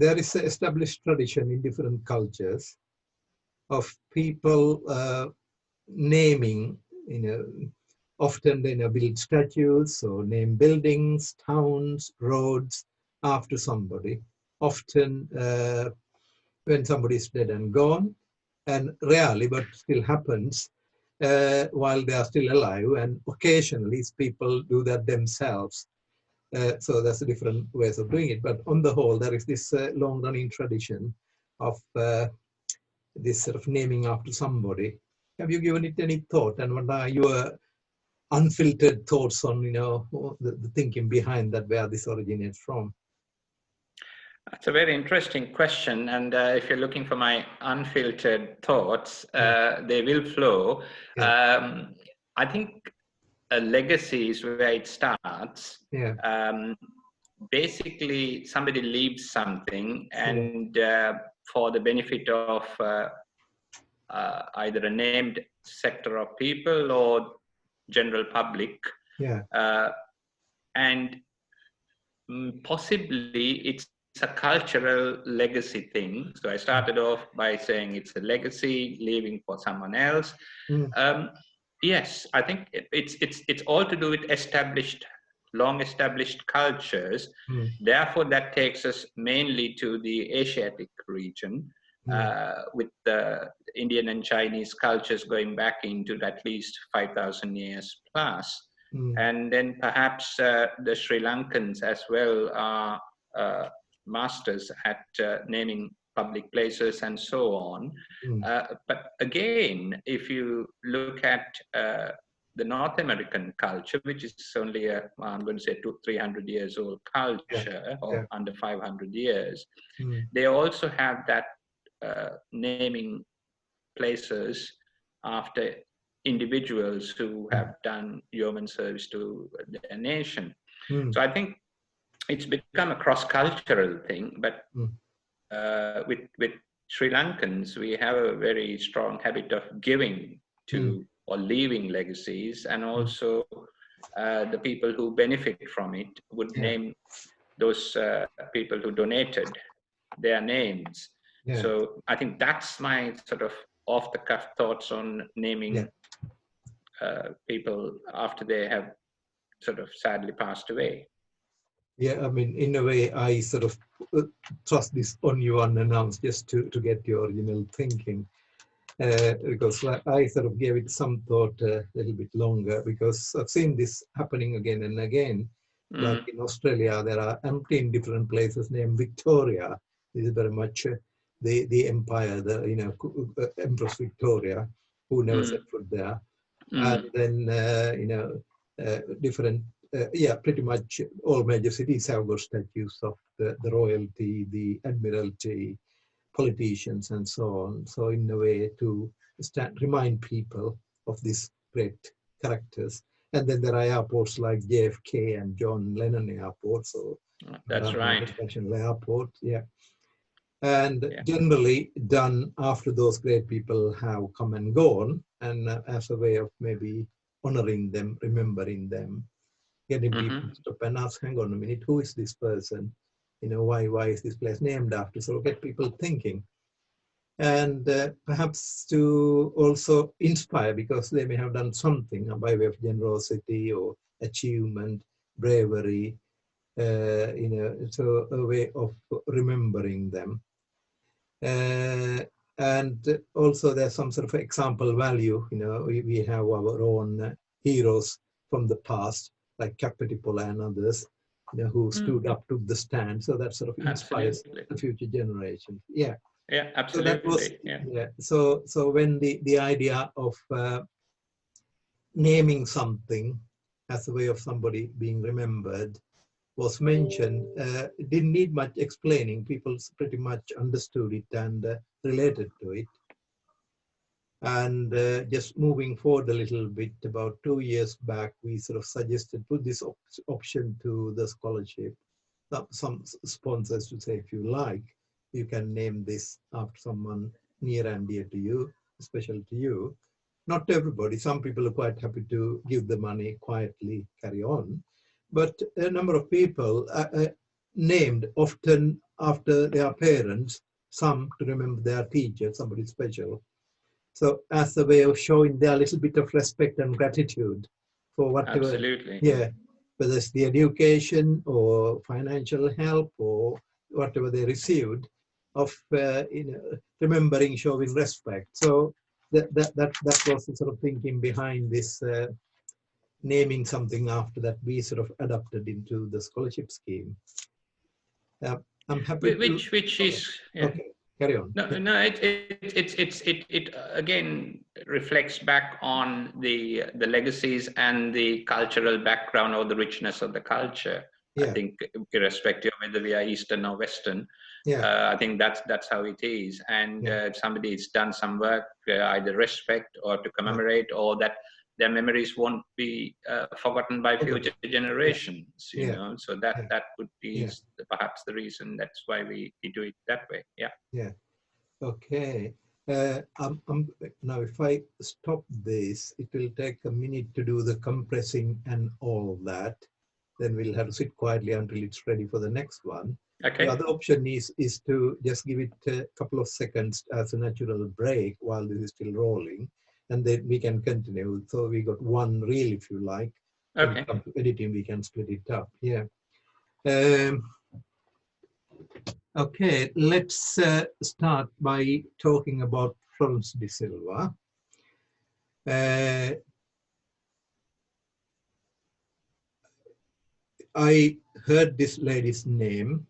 there is an established tradition in different cultures of people naming, often they build statues or name buildings, towns, roads after somebody. Often when somebody is dead and gone, and rarely, but still happens, while they are still alive, and occasionally people do that themselves. So that's a different ways of doing it. But on the whole, there is this long-running tradition of this sort of naming after somebody. Have you given it any thought? And what are your unfiltered thoughts on, the thinking behind that, where this originates from? That's a very interesting question. And if you're looking for my unfiltered thoughts, they will flow. Yeah. I think a legacy is where it starts. Yeah. Basically, somebody leaves something, and for the benefit of either a named sector of people or general public. Yeah. And possibly it's a cultural legacy thing. So I started off by saying it's a legacy, leaving for someone else. Yes, I think it's all to do with long established cultures. Therefore, that takes us mainly to the Asiatic region, with the Indian and Chinese cultures going back into at least 5,000 years plus. And then perhaps the Sri Lankans as well are masters at naming public places and so on. But again, if you look at the North American culture, which is only I'm going to say 200-300 years old culture, or under 500 years, they also have that naming places after individuals who have done yeoman service to their nation. So I think it's become a cross-cultural thing, but with Sri Lankans, we have a very strong habit of giving to or leaving legacies, and also the people who benefit from it would name those people who donated their names. So I think that's my sort of off-the-cuff thoughts on naming people after they have sort of sadly passed away. Yeah, I mean, in a way, I sort of thrust this on you unannounced just to get your original thinking, because I sort of gave it some thought a little bit longer, because I've seen this happening again and again. Like in Australia, there are in different places named Victoria. This is very much the empire, Empress Victoria, who never set foot there. And then, different, pretty much all major cities have got statues of the royalty, the admiralty, politicians, and so on. So in a way to remind people of these great characters. And then there are airports like JFK and John Lennon Airport. So that's right. International Airport, and generally done after those great people have come and gone, and as a way of maybe honoring them, remembering them, getting people to stop and ask, hang on a minute, who is this person? Why is this place named after? So get people thinking. And perhaps to also inspire, because they may have done something by way of generosity or achievement, bravery, so a way of remembering them. And also there's some sort of example value. We have our own heroes from the past, like Capetipola and others, who stood up, took the stand. So that sort of inspires the future generation. Yeah. Yeah, absolutely. So So when the idea of naming something as a way of somebody being remembered was mentioned, it didn't need much explaining. People pretty much understood it and related to it. And just moving forward a little bit, about 2 years back, we sort of suggested put this option to the scholarship. Some sponsors to say, if you like, you can name this after someone near and dear to you, special to you. Not everybody. Some people are quite happy to give the money quietly, carry on. But a number of people, named often after their parents, some to remember their teacher, somebody special. So as a way of showing their little bit of respect and gratitude for whatever, Absolutely. yeah, whether it's the education or financial help or whatever they received, of remembering, showing respect. So that was the sort of thinking behind this naming something after that we sort of adapted into the scholarship scheme. I'm happy to. Which is, yeah. Okay, carry on. No, no, it again reflects back on the legacies and the cultural background or the richness of the culture. Yeah. I think, irrespective of whether we are Eastern or Western, I think that's how it is. And if somebody's done some work, either respect or to commemorate, or that their memories won't be forgotten by future generations. You know, so that would be perhaps the reason. That's why we do it that way. Yeah. Yeah. Okay. Now, if I stop this, it will take a minute to do the compressing and all that. Then we'll have to sit quietly until it's ready for the next one. Okay. The other option is to just give it a couple of seconds as a natural break while this is still rolling, and then we can continue. So we got one reel, if you like. Okay. When it comes to editing, we can split it up. Yeah. Okay, let's start by talking about Florence De Silva. I heard this lady's name,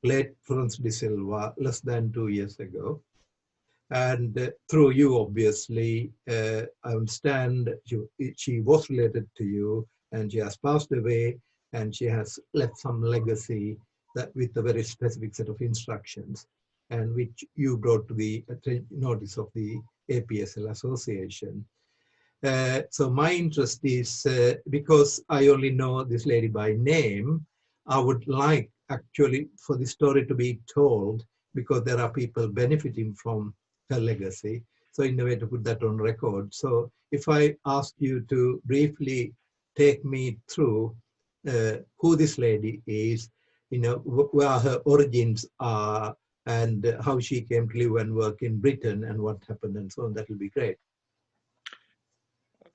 Late Florence De Silva, less than 2 years ago. And through you, obviously, I understand she was related to you, and she has passed away, and she has left some legacy that with a very specific set of instructions, and which you brought to the notice of the APSL Association. So my interest is, because I only know this lady by name, I would like actually for the story to be told, because there are people benefiting from her legacy. So in a way to put that on record. So if I ask you to briefly take me through who this lady is, you know, where her origins are, and how she came to live and work in Britain and what happened and so on, that will be great.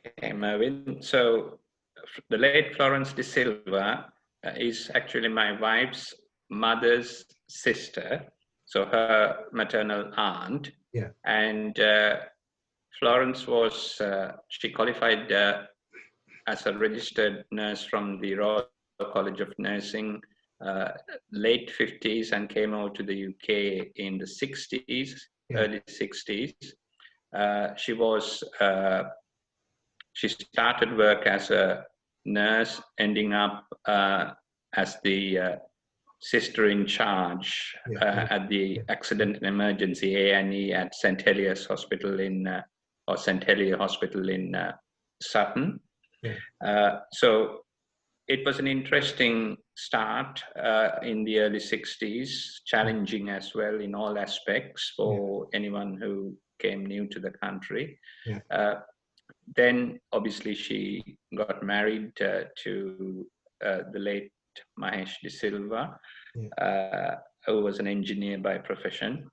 Okay, Mervyn. So the late Florence De Silva is actually my wife's mother's sister, so her maternal aunt. Yeah. And Florence was, she qualified as a registered nurse from the Royal College of Nursing, late 50s, and came over to the UK in the 60s, early 60s. She started work as a nurse, ending up as the sister in charge at the Accident and Emergency A&E at St. Heliers Hospital or St. Helier Hospital in Sutton. So it was an interesting start in the early 60s, challenging as well in all aspects for anyone who came new to the country. Then obviously she got married to the late Mahesh De Silva, who was an engineer by profession.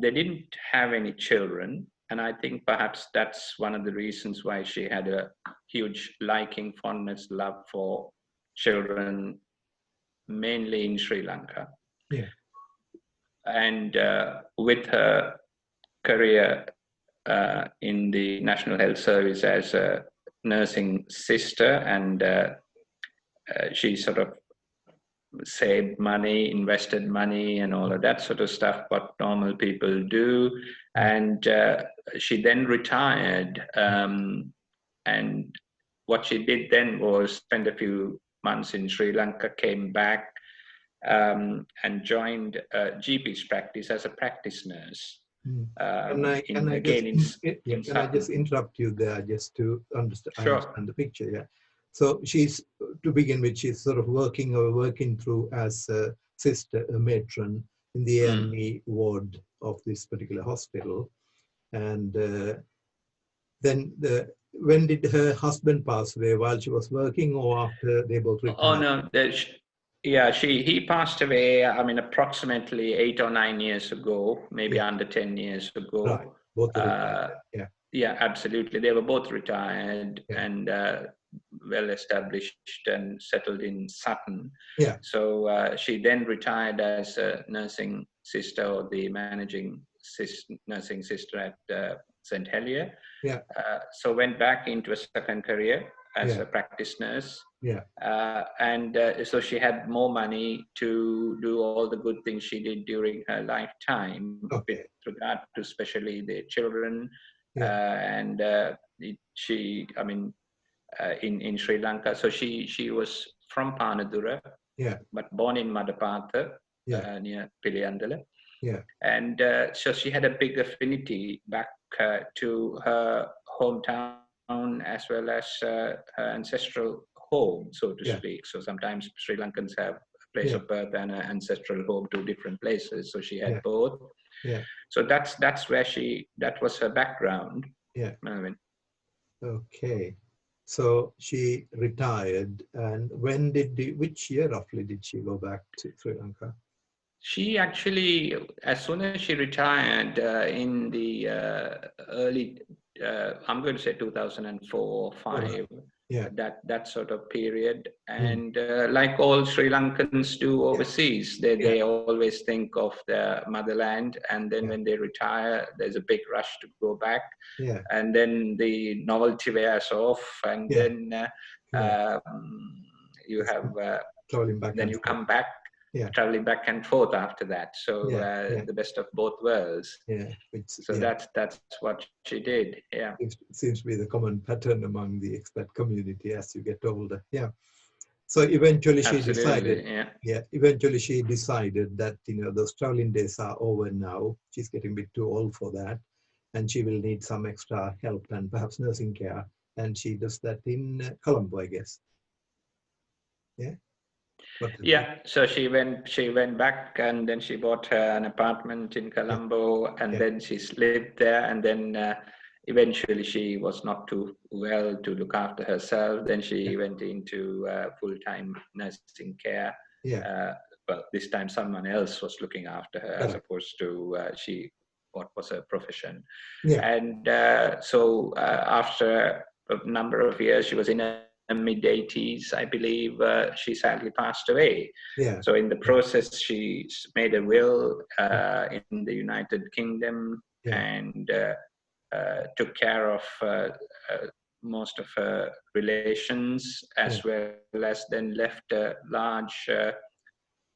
They didn't have any children, and I think perhaps that's one of the reasons why she had a huge liking, fondness, love for children, mainly in Sri Lanka. And with her career in the National Health Service as a nursing sister, and she sort of saved money, invested money, and all of that sort of stuff, what normal people do. And she then retired. And what she did then was spend a few months in Sri Lanka, came back, and joined GP's practice as a practice nurse. Can I just interrupt you there just to understand the picture? Yeah. So she's, to begin with, she's sort of working through as a sister, a matron in the A&E ward of this particular hospital. And then when did her husband pass away? While she was working, or after they both retired? Oh no, Yeah, he passed away, I mean, approximately 8 or 9 years ago, maybe under 10 years Right. ago. Both are retired. Yeah. Yeah, absolutely. They were both retired Yeah. and well established and settled in Sutton. Yeah. So she then retired as a nursing sister, or the managing nursing sister at St. Helier. Yeah. So went back into a second career as a practice nurse. Yeah. So she had more money to do all the good things she did during her lifetime, with regard to especially the children. In Sri Lanka. So she was from Panadura, but born in Madapatha, near Piliyandala. Yeah. And so she had a big affinity back to her hometown, as well as her ancestral home, so to speak. So sometimes Sri Lankans have a place of birth and an ancestral home, two different places. So she had both. Yeah. So that's where that was her background. Yeah. Mervyn. Okay. So she retired, and which year roughly did she go back to Sri Lanka? She actually, as soon as she retired in the early, I'm going to say 2004 or 5, that sort of period. And like all Sri Lankans do overseas, they always think of their motherland, and then when they retire, there's a big rush to go back. And then the novelty wears off, and then you have, then you come back. Traveling back and forth after that. So the best of both worlds. That's what she did. Yeah. It seems to be the common pattern among the expat community as you get older. Yeah. So eventually she decided. Eventually she decided that those traveling days are over now. She's getting a bit too old for that, and she will need some extra help and perhaps nursing care. And she does that in Colombo, I guess. Yeah. So she went back, and then she bought her an apartment in Colombo, and then she's lived there, and then eventually she was not too well to look after herself. Then she went into full-time nursing care. Well, this time someone else was looking after her, as opposed to what was her profession. And so after a number of years, she was in her mid-80s, I believe, she sadly passed away. So in the process, she made a will in the United Kingdom, and took care of most of her relations, as well as then left a large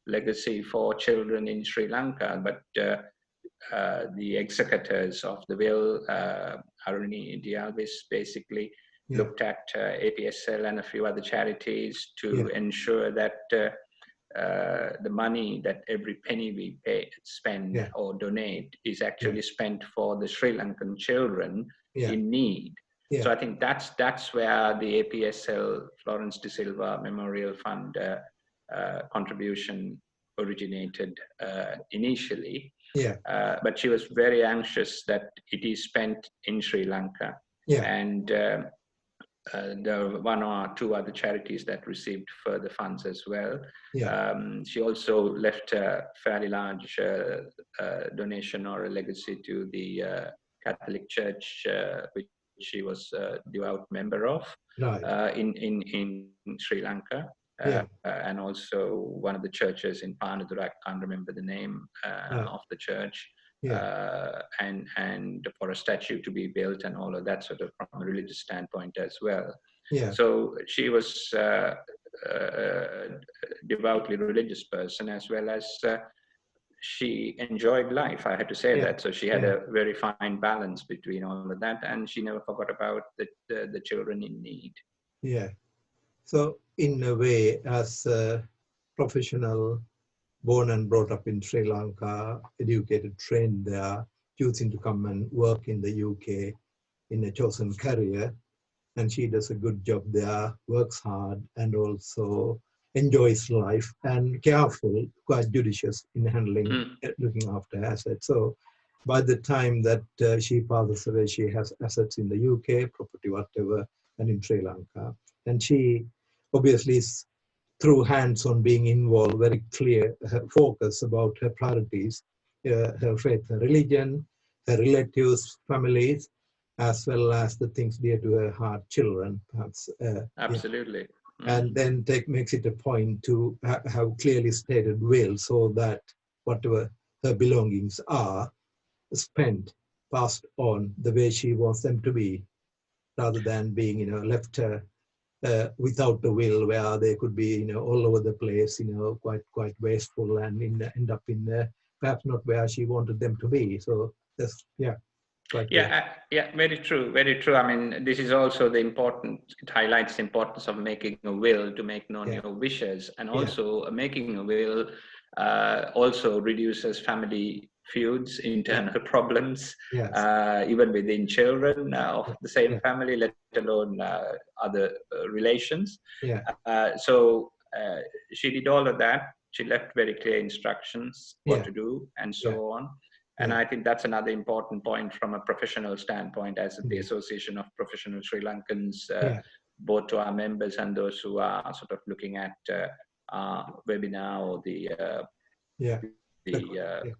legacy for children in Sri Lanka. But the executors of the will, Rohan de Alwis, basically looked at APSL and a few other charities to ensure that the money, that every penny we spend or donate, is actually spent for the Sri Lankan children in need. So I think that's where the APSL Florence De Silva Memorial Fund contribution originated initially. But she was very anxious that it is spent in Sri Lanka. And there were one or two other charities that received further funds as well. She also left a fairly large donation or a legacy to the Catholic Church, which she was a devout member of in Sri Lanka. And also one of the churches in Panadura, I can't remember the name of the church. And for a statue to be built and all of that, sort of from a religious standpoint as well. So she was a devoutly religious person, as well as she enjoyed life, I had to say that. So she had a very fine balance between all of that, and she never forgot about the children in need. So in a way, as a professional, born and brought up in Sri Lanka, educated, trained there, choosing to come and work in the UK in a chosen career, and she does a good job there, works hard, and also enjoys life, and careful, quite judicious in handling, looking after assets. So by the time that she passes away, she has assets in the UK, property, whatever, and in Sri Lanka. And she obviously is through hands-on being involved, very clear her focus about her priorities, her faith, her religion, her relatives, families, as well as the things dear to her heart, children, perhaps. Absolutely. And then makes it a point to have clearly stated will, so that whatever her belongings are spent, passed on the way she wants them to be, rather than being, left without the will, where they could be, all over the place, quite wasteful and end up in perhaps not where she wanted them to be. So that's, quite good. Yeah, very true, very true. I mean, this is also it highlights the importance of making a will to make known your wishes, and also making a will also reduces family feuds, internal problems, even within children of the same family, let alone other relations. So she did all of that. She left very clear instructions what to do and so on. And I think that's another important point from a professional standpoint, as the Association of Professional Sri Lankans, both to our members and those who are sort of looking at webinar or the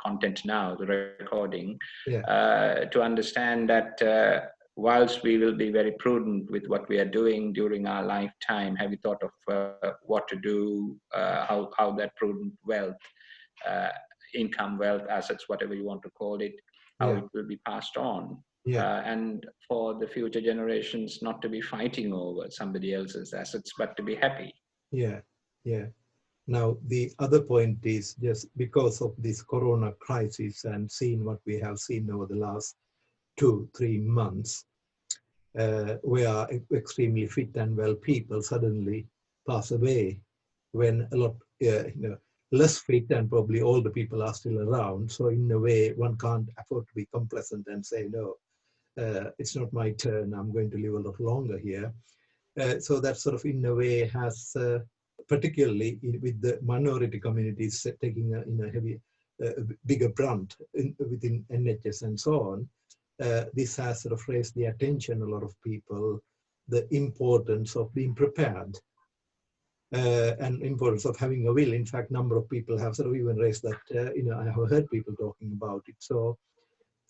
content now, the recording, to understand that whilst we will be very prudent with what we are doing during our lifetime, have you thought of what to do, how that prudent wealth, income, wealth, assets, whatever you want to call it, how it will be passed on. And for the future generations not to be fighting over somebody else's assets, but to be happy. Now, the other point is, just because of this corona crisis and seeing what we have seen over the last 2-3 months, where extremely fit and well people suddenly pass away, when a lot, less fit and probably older people are still around. So in a way, one can't afford to be complacent and say, no, it's not my turn, I'm going to live a lot longer here. So that sort of in a way has, particularly with the minority communities taking a heavy, bigger brunt within NHS and so on, this has sort of raised the attention, a lot of people, the importance of being prepared. And importance of having a will. In fact, number of people have sort of even raised that, I have heard people talking about it. So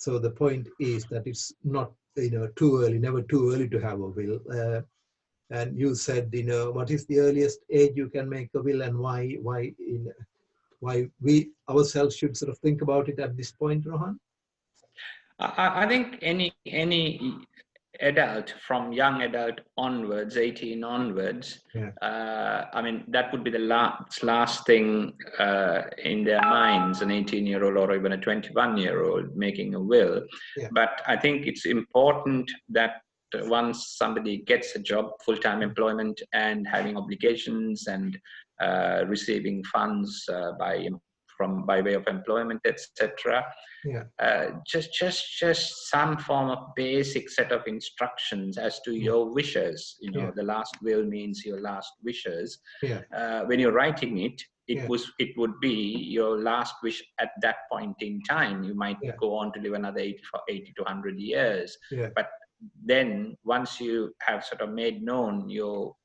the point is that it's not, too early, never too early to have a will. And you said, what is the earliest age you can make a will, and why we ourselves should sort of think about it at this point, Rohan? I think any adult, from young adult onwards, 18 onwards, I mean, that would be the last thing in their minds, an 18-year-old or even a 21-year-old making a will. But I think it's important that once somebody gets a job, full-time employment, and having obligations and receiving funds by way of employment, etc. Just some form of basic set of instructions as to your wishes. The last will means your last wishes. When you're writing it, it would be your last wish at that point in time. You might go on to live another 80 to 100 years. But then once you have sort of made known your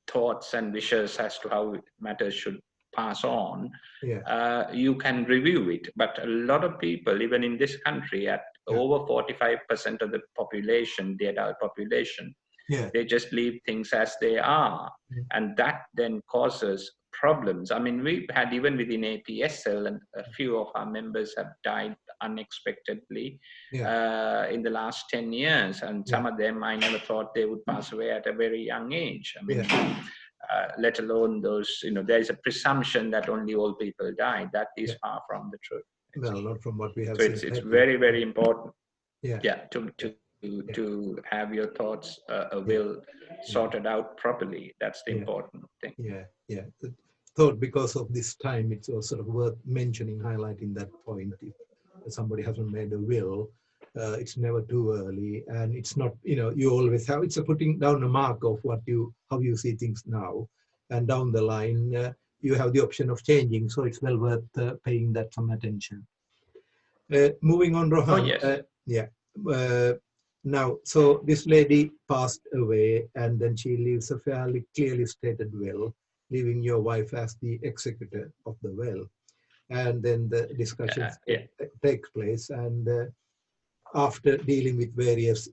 thoughts and wishes as to how matters should pass on, you can review it. But a lot of people, even in this country, at over 45% of the population, the adult population, they just leave things as they are. And that then causes problems. I mean, we've had, even within APSL, and a few of our members have died unexpectedly in the last 10 years. And some of them, I never thought they would pass away at a very young age. I mean, let alone those, there is a presumption that only old people die. That is far from the truth. Well, not from what we have seen. So it's very, very important to have your thoughts, a will sorted out properly. That's the important thing. The thought, because of this time, it's also sort of worth mentioning, highlighting that point. If somebody hasn't made a will, it's never too early, and it's not, you always have, it's a putting down a mark of how you see things now, and down the line you have the option of changing, so it's well worth paying that some attention. Moving on, Rohan. Now, so this lady passed away, and then she leaves a fairly clearly stated will. leaving your wife as the executor of the will. And then the discussions take place. And after dealing with various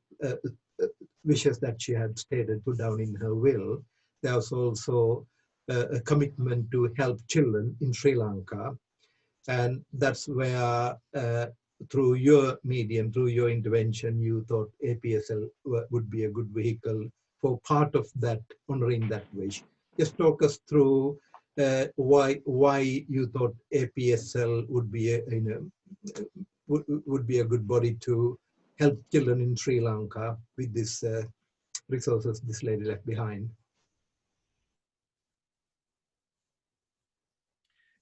wishes that she had stated, put down in her will, there was also a commitment to help children in Sri Lanka. And that's where, through your medium, through your intervention, you thought APSL would be a good vehicle for part of that, honoring that wish. Just talk us through why you thought APSL would be would be a good body to help children in Sri Lanka with these resources this lady left behind.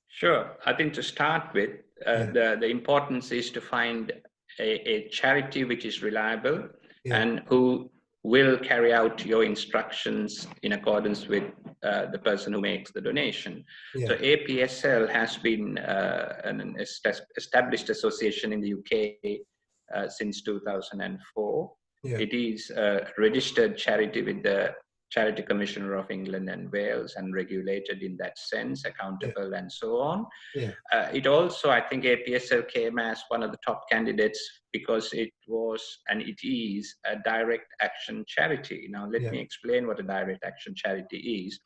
Sure. I think to start with, the importance is to find a charity which is reliable and who will carry out your instructions in accordance with the person who makes the donation. So APSL has been an established association in the UK since 2004. It is a registered charity with the Charity Commissioner of England and Wales, and regulated in that sense, accountable and so on. It also, I think APSL came as one of the top candidates because it was, and it is, a direct action charity. Now, let me explain what a direct action charity is.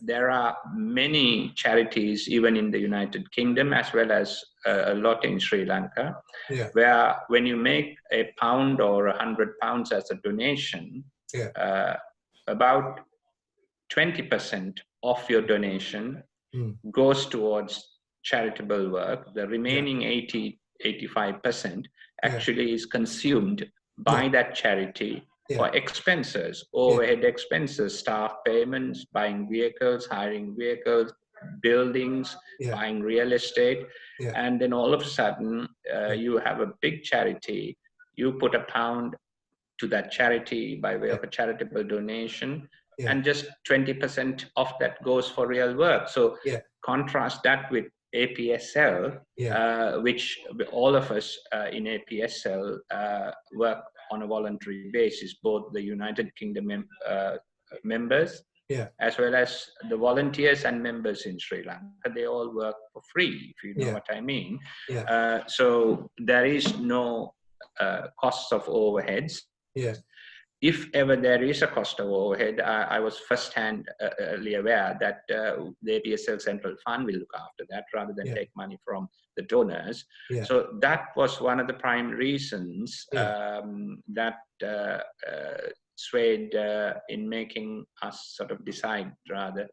There are many charities, even in the United Kingdom, as well as a lot in Sri Lanka, where when you make £1 or £100 as a donation, about 20% of your donation goes towards charitable work. The remaining 85% actually is consumed by that charity for expenses, overhead expenses, staff payments, buying vehicles, hiring vehicles, buildings, buying real estate. And then all of a sudden, you have a big charity. You put £1 to that charity by way of a charitable donation, and just 20% of that goes for real work. So contrast that with APSL, which all of us in APSL work on a voluntary basis, both the United Kingdom members as well as the volunteers and members in Sri Lanka. They all work for free, if you know what I mean. So there is no costs of overheads. If ever there is a cost of overhead, I was firsthand aware that the APSL Central Fund will look after that rather than take money from the donors. So that was one of the prime reasons that swayed in making us sort of decide, rather,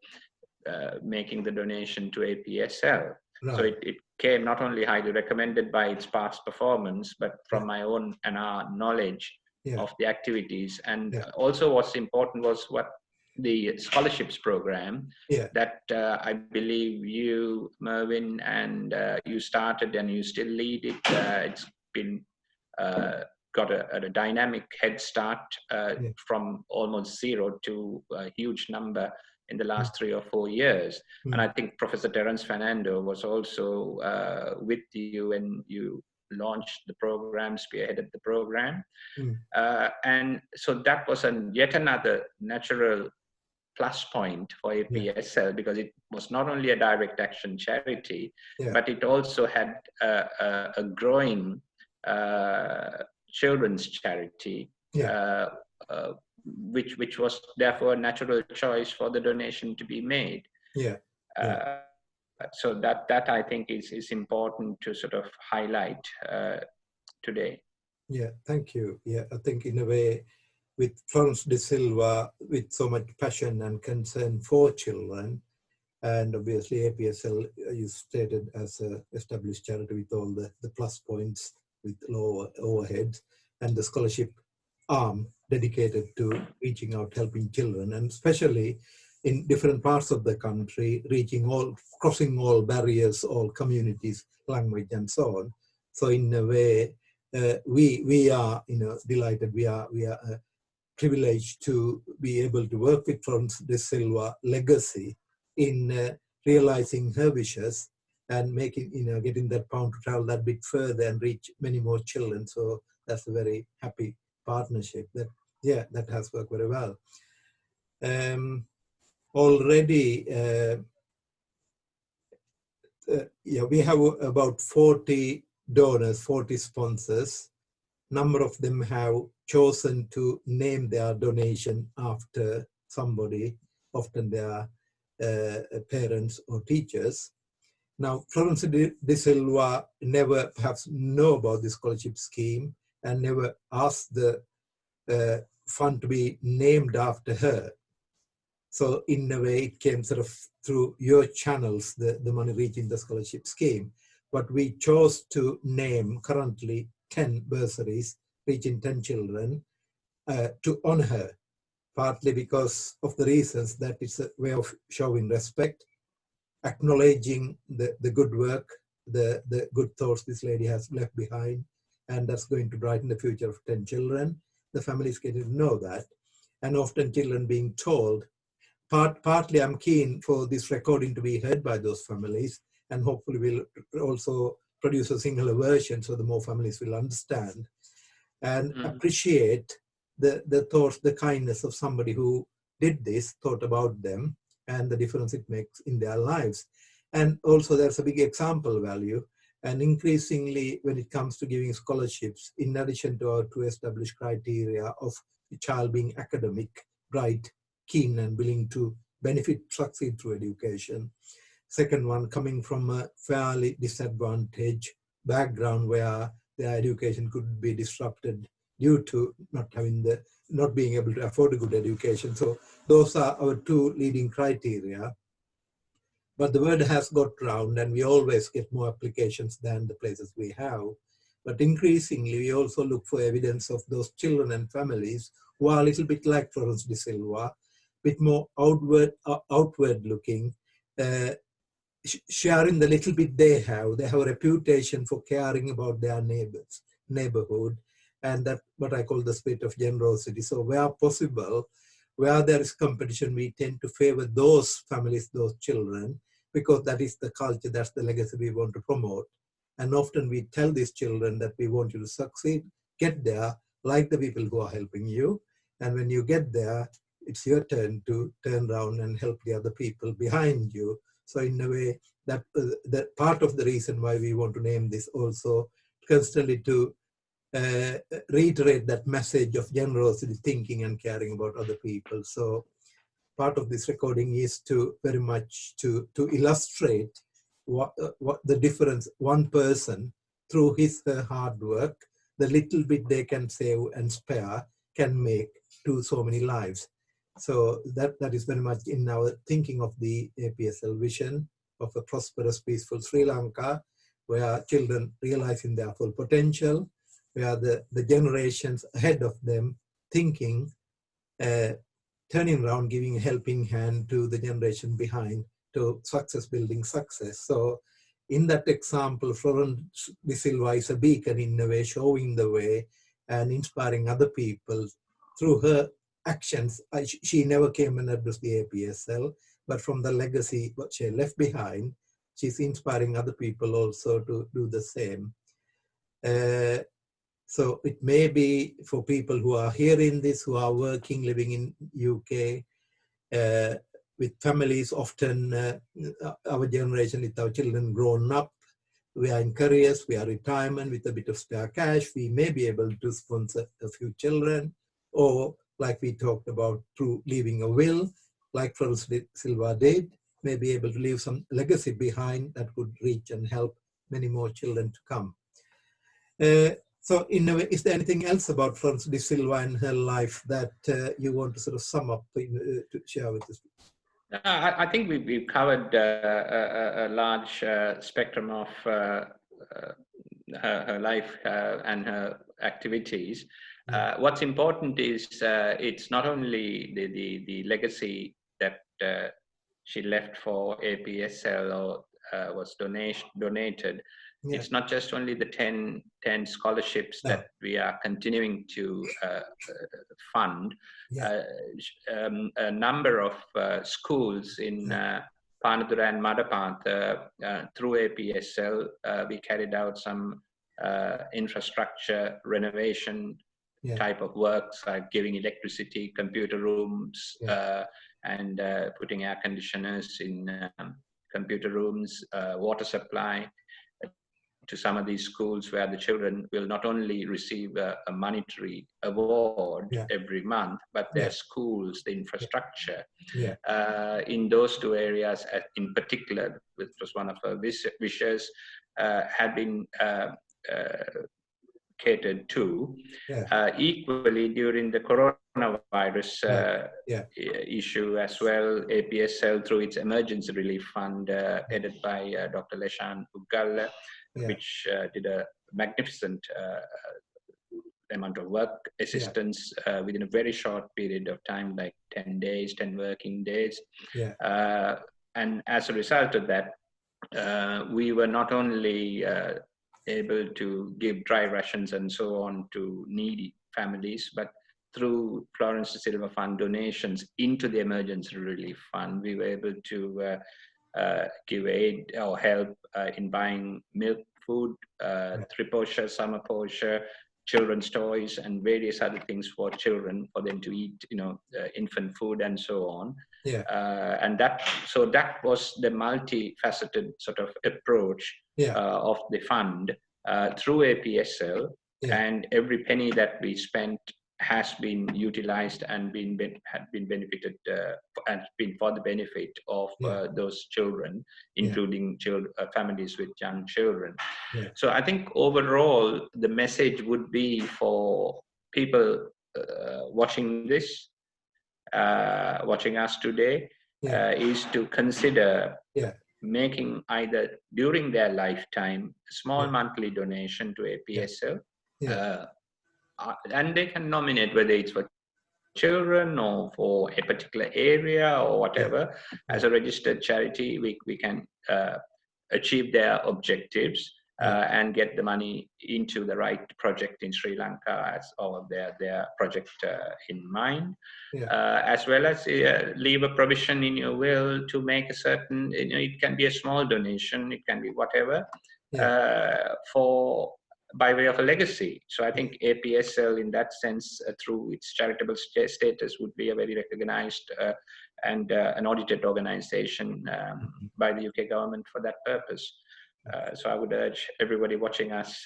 making the donation to APSL. So it came not only highly recommended by its past performance, but from my own and our knowledge of the activities. And also what's important was what the scholarships program that I believe you, Mervyn, and you started and you still lead it. It's been got a dynamic head start from almost zero to a huge number in the last 3 or 4 years. And I think Professor Terence Fernando was also with you when you launched the program, spearheaded the program. And so that was yet another natural plus point for APSL, because it was not only a direct action charity, but it also had a growing children's charity, which was therefore a natural choice for the donation to be made. So that I think is important to sort of highlight today. Thank you. I think in a way, with Florence De Silva, with so much passion and concern for children, and obviously APSL, you stated, as an established charity with all the plus points, with low overheads, and the scholarship arm dedicated to reaching out, helping children, and especially in different parts of the country, crossing all barriers, all communities, language, and so on. So in a way, we are delighted. We are privileged to be able to work with Florence De Silva legacy in realizing her wishes and making, getting that pound to travel that bit further and reach many more children. So that's a very happy partnership that has worked very well. already, we have about 40 donors, 40 sponsors. Number of them have chosen to name their donation after somebody, often their parents or teachers. Now, Florence de Silva never perhaps know about the scholarship scheme and never asked the fund to be named after her. So in a way, it came sort of through your channels, the money reaching the scholarship scheme. But we chose to name currently 10 bursaries reaching 10 children to honor her, partly because of the reasons that it's a way of showing respect, acknowledging the good work, the good thoughts this lady has left behind, and that's going to brighten the future of 10 children. The families getting to know that, and often children being told, partly I'm keen for this recording to be heard by those families, and hopefully we'll also produce a singular version so the more families will understand and appreciate the thoughts, the kindness of somebody who did this, thought about them, and the difference it makes in their lives. And also there's a big example value. And increasingly, when it comes to giving scholarships, in addition to our two established criteria of the child being academic, bright, keen, and willing to benefit, succeed through education. Second one, coming from a fairly disadvantaged background where their education could be disrupted due to not being able to afford a good education. So those are our two leading criteria. But the word has got round, and we always get more applications than the places we have. But increasingly, we also look for evidence of those children and families who are a little bit like Florence de Silva, a bit more outward looking, sharing the little bit they have. They have a reputation for caring about their neighborhood, and that's what I call the spirit of generosity. So where possible, where there is competition, we tend to favor those families, those children, because that is the culture, that's the legacy we want to promote. And often we tell these children that we want you to succeed, get there, like the people who are helping you. And when you get there, it's your turn to turn around and help the other people behind you. So in a way, that part of the reason why we want to name this also constantly to reiterate that message of generosity, thinking and caring about other people. So part of this recording is to very much to illustrate what the difference one person through his her hard work, the little bit they can save and spare can make to so many lives. So that is very much in our thinking of the APSL vision of a prosperous, peaceful Sri Lanka, where children realizing their full potential, where the generations ahead of them thinking, turning around, giving a helping hand to the generation behind to success, building success. So in that example, Florence de Silva is a beacon in a way, showing the way and inspiring other people through her actions. She never came and addressed the APSL, but from the legacy what she left behind, she's inspiring other people also to do the same. So it may be for people who are hearing this, who are working, living in UK, with families, often our generation with our children grown up, we are in careers, we are retirement with a bit of spare cash, we may be able to sponsor a few children, or like we talked about, through leaving a will, like Florence de Silva did, may be able to leave some legacy behind that could reach and help many more children to come. So in a way, is there anything else about Florence de Silva and her life that you want to sort of sum up to share with us? I think we've covered a large spectrum of her life and her activities. What's important is it's not only the legacy that she left for APSL or was donated. Yeah. It's not just only the 10 scholarships that we are continuing to fund. Yeah. A number of schools in Panadura and Madapantha through APSL, we carried out some infrastructure renovation type of works, like giving electricity, computer rooms, and putting air conditioners in computer rooms, water supply, to some of these schools where the children will not only receive a monetary award every month, but their schools, the infrastructure in those two areas in particular, which was one of our wishes, had been catered to. Equally, during the coronavirus issue as well, APSL, through its emergency relief fund, headed by Dr. Leshan Uggalla, which did a magnificent amount of work assistance within a very short period of time, like 10 days, 10 working days. And as a result of that, we were not only able to give dry rations and so on to needy families, but through Florence De Silva Fund donations into the emergency relief fund, we were able to give aid or help in buying milk, food, triposha, summer posha, children's toys, and various other things for children, for them to eat, infant food and so on. And that was the multifaceted sort of approach of the fund through APSL, and every penny that we spent has been utilized and had been benefited and been for the benefit of those children, including families with young children. So I think overall the message would be for people watching this, watching us today, is to consider making either during their lifetime a small monthly donation to APSL, and they can nominate whether it's for children or for a particular area or whatever. As a registered charity, we can achieve their objectives and get the money into the right project in Sri Lanka or their project in mind, as well as leave a provision in your will to make a certain, it can be a small donation, it can be whatever, by way of a legacy. So I think APSL in that sense, through its charitable status, would be a very recognized and an audited organization by the UK government for that purpose. So I would urge everybody watching us,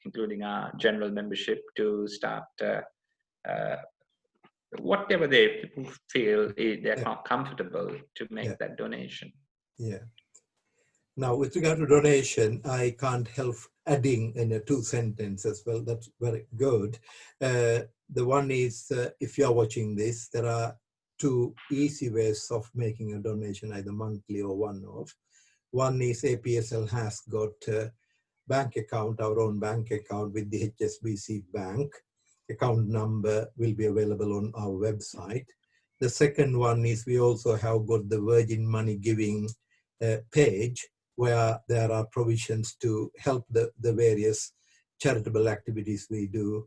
including our general membership, to start whatever they feel they're comfortable to make that donation. Now, with regard to donation, I can't help adding in 2 sentences. Well, that's very good. The one is, if you're watching this, there are 2 easy ways of making a donation, either monthly or one-off. One is APSL has got a bank account, our own bank account with the HSBC Bank. Account number will be available on our website. The second one is we also have got the Virgin Money Giving page, where there are provisions to help the various charitable activities we do,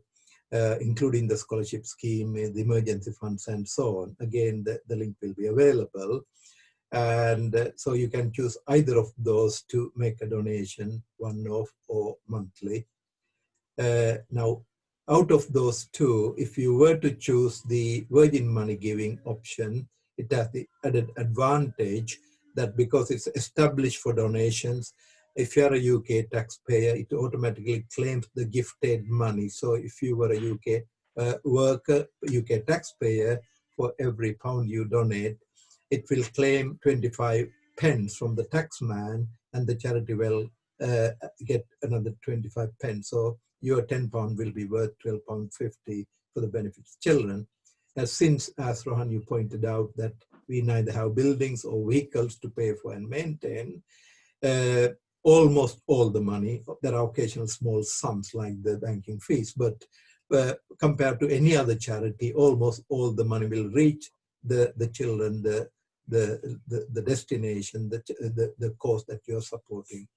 including the scholarship scheme, the emergency funds, and so on. Again, the link will be available. And so you can choose either of those to make a donation, one-off or monthly. Now, out of those 2, if you were to choose the Virgin Money Giving option, it has the added advantage that because it's established for donations, if you're a UK taxpayer, it automatically claims the gifted money. So if you were a UK worker, UK taxpayer, for every £1 you donate, it will claim 25 pence from the taxman, and the charity will get another 25 pence. So your £10 will be worth £12.50 for the benefit of children. Since, as Rohan, you pointed out, that we neither have buildings or vehicles to pay for and maintain, almost all the money, there are occasional small sums like the banking fees, but compared to any other charity, almost all the money will reach the children, the destination, the cause that you're supporting.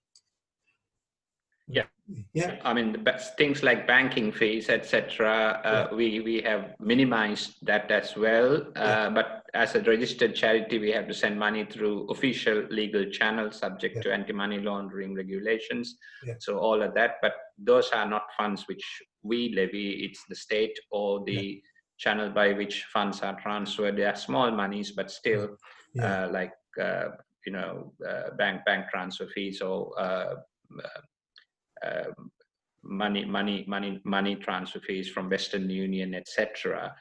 I mean, the things like banking fees, etc. We have minimized that as well. But as a registered charity, we have to send money through official legal channels, subject to anti-money laundering regulations. So all of that, but those are not funds which we levy. It's the state or the channel by which funds are transferred. They are small monies, but still, like bank transfer fees or money transfer fees from Western Union, etc.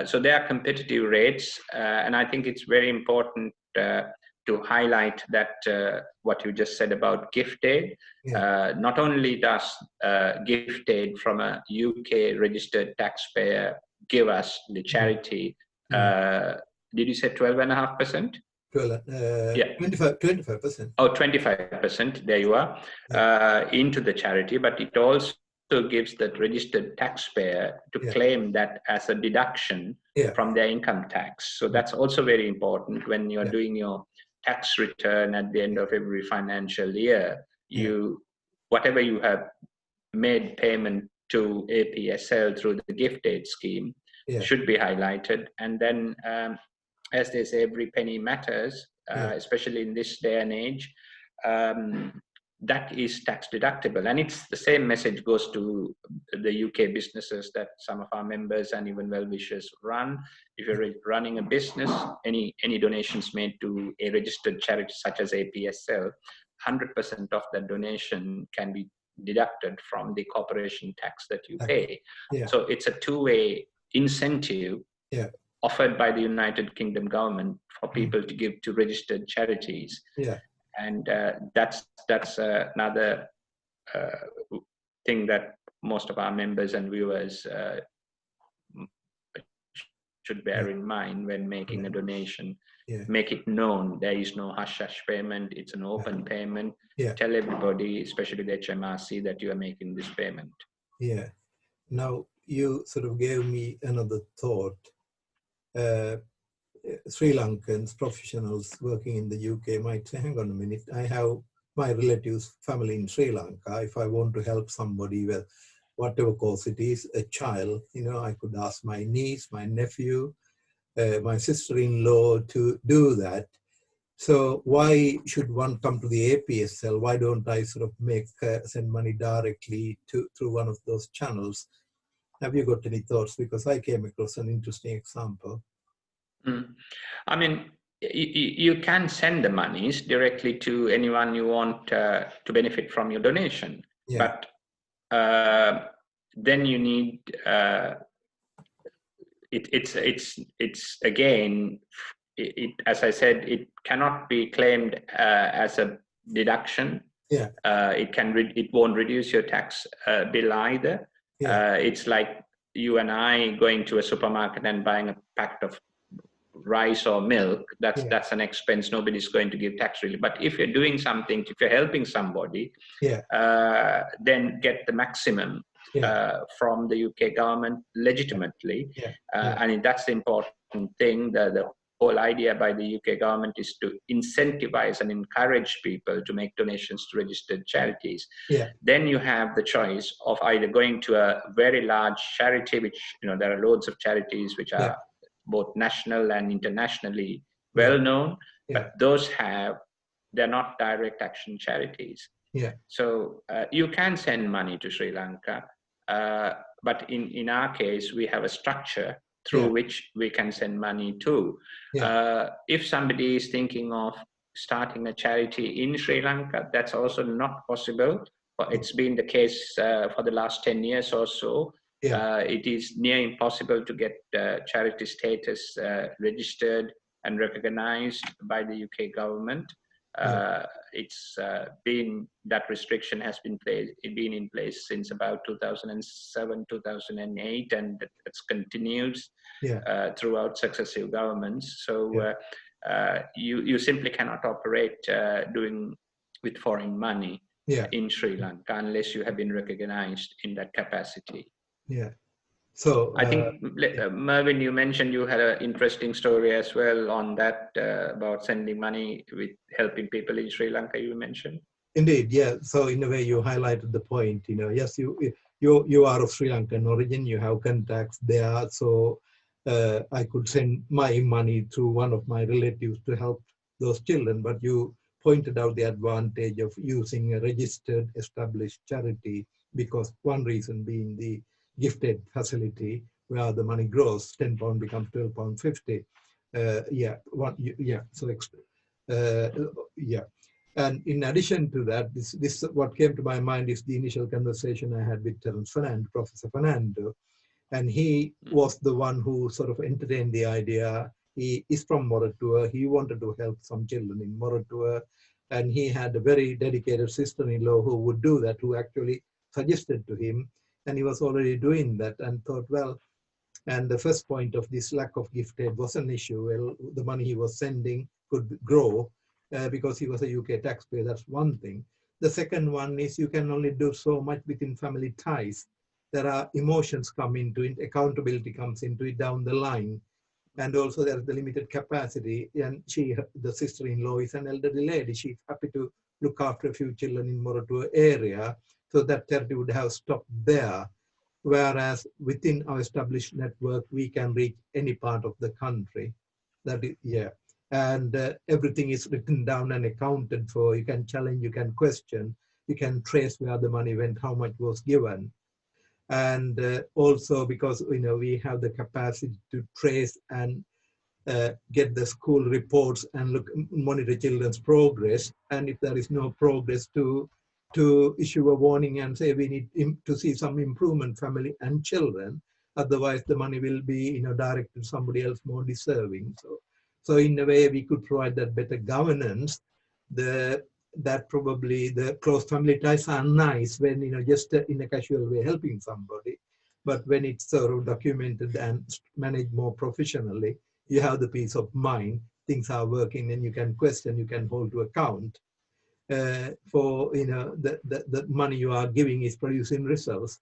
So there are competitive rates, and I think it's very important to highlight that what you just said about gift aid. Not only does gift aid from a UK registered taxpayer give us the charity, did you say 12.5%? 25%. Oh, 25%, there you are, into the charity, but it also gives that registered taxpayer to claim that as a deduction from their income tax. So that's also very important when you're doing your tax return at the end of every financial year. Whatever you have made payment to APSL through the gift aid scheme should be highlighted. And then, as they say, every penny matters, especially in this day and age. That is tax deductible, and it's the same message goes to the UK businesses that some of our members and even well-wishers run. If you're running a business, any donations made to a registered charity such as APSL, 100% of that donation can be deducted from the corporation tax that you pay. So it's a two-way incentive offered by the United Kingdom government for people to give to registered charities. And that's another thing that most of our members and viewers should bear in mind when making a donation. Make it known there is no hush-hush payment, it's an open payment. Tell everybody, especially the HMRC, that you are making this payment. Now, you sort of gave me another thought. Sri Lankans, professionals working in the UK might say, hang on a minute, I have my relatives, family in Sri Lanka. If I want to help somebody with whatever cause it is, a child, I could ask my niece, my nephew, my sister-in-law to do that. So why should one come to the APSL? Why don't I sort of send money directly through one of those channels? Have you got any thoughts? Because I came across an interesting example. I mean, you can send the monies directly to anyone you want to benefit from your donation, but then you need it's again, as I said, it cannot be claimed as a deduction. It won't reduce your tax bill either. It's like you and I going to a supermarket and buying a packet of rice or milk. That's an expense. Nobody's going to give tax relief. But if you're doing something, if you're helping somebody, then get the maximum from the UK government legitimately. And that's the important thing. The whole idea by the UK government is to incentivize and encourage people to make donations to registered charities. Then you have the choice of either going to a very large charity, which, there are loads of charities which are both national and internationally well known, but they're not direct action charities. So you can send money to Sri Lanka, but in our case, we have a structure through which we can send money to. If somebody is thinking of starting a charity in Sri Lanka, that's also not possible. It's been the case for the last 10 years or so. It is near impossible to get charity status registered and recognized by the UK government. It's been, that restriction has been in place since about 2007, 2008, and it's continues throughout successive governments. So you simply cannot operate with foreign money in Sri Lanka unless you have been recognized in that capacity. So I think, Mervyn, you mentioned you had an interesting story as well on that about sending money with helping people in Sri Lanka, you mentioned. Indeed, so in a way you highlighted the point, yes, you are of Sri Lankan origin, you have contacts there, so I could send my money to one of my relatives to help those children, but you pointed out the advantage of using a registered established charity, because one reason being the gifted facility, where the money grows. £10 becomes £12.50. And in addition to that, this what came to my mind is the initial conversation I had with Terence Fernando, Professor Fernando, and he was the one who sort of entertained the idea. He is from Moratuwa. He wanted to help some children in Moratuwa, and he had a very dedicated sister-in-law who would do that, who actually suggested to him, and he was already doing that, and thought, well, and the first point of this lack of gift aid was an issue. Well, the money he was sending could grow because he was a UK taxpayer. That's one thing. The second one is you can only do so much within family ties. There are emotions come into it, accountability comes into it down the line. And also there's the limited capacity. And she, the sister-in-law, is an elderly lady. She's happy to look after a few children in Moratuwa area. So that charity would have stopped there. Whereas within our established network, we can reach any part of the country. That is, yeah. And everything is written down and accounted for. You can challenge, you can question, you can trace where the money went, how much was given. And also because we have the capacity to trace and get the school reports and monitor children's progress. And if there is no progress, to issue a warning and say we need to see some improvement, family and children. Otherwise, the money will be directed to somebody else more deserving. So in a way, we could provide that better governance. That probably the close family ties are nice when just in a casual way helping somebody, but when it's sort of documented and managed more professionally, you have the peace of mind. Things are working, and you can question, you can hold to account. For the money you are giving is producing results,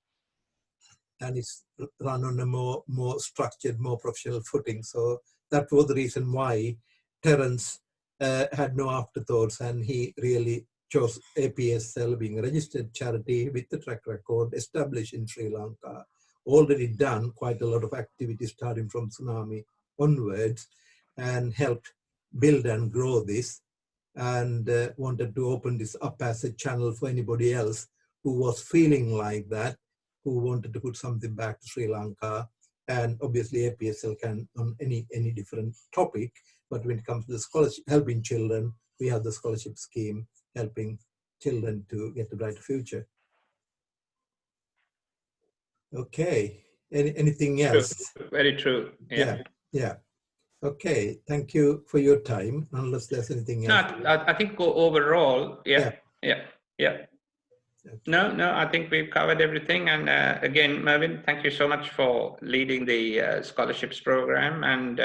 and it's run on a more structured, more professional footing. So that was the reason why Terence had no afterthoughts, and he really chose APSL, being a registered charity with the track record established in Sri Lanka, already done quite a lot of activities starting from tsunami onwards, and helped build and grow this, and wanted to open this up as a channel for anybody else who was feeling like that, who wanted to put something back to Sri Lanka. And obviously APSL can on any different topic, but when it comes to the scholarship, helping children, we have the scholarship scheme helping children to get a brighter future. Okay, anything else? True. Very true. Yeah. Okay, thank you for your time, unless there's anything else. No, I think overall, yeah. Okay. No, I think we've covered everything. And again, Mervyn, thank you so much for leading the scholarships program, and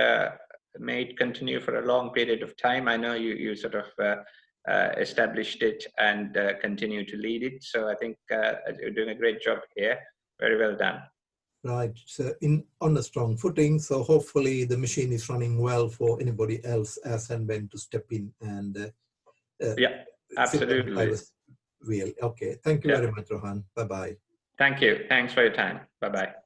may it continue for a long period of time. I know you sort of established it and continue to lead it. So I think you're doing a great job here. Very well done. Right, so on a strong footing. So hopefully the machine is running well for anybody else as and when to step in and yeah, absolutely. Wheel. Okay, thank you very much, Rohan. Bye-bye. Thank you. Thanks for your time. Bye-bye.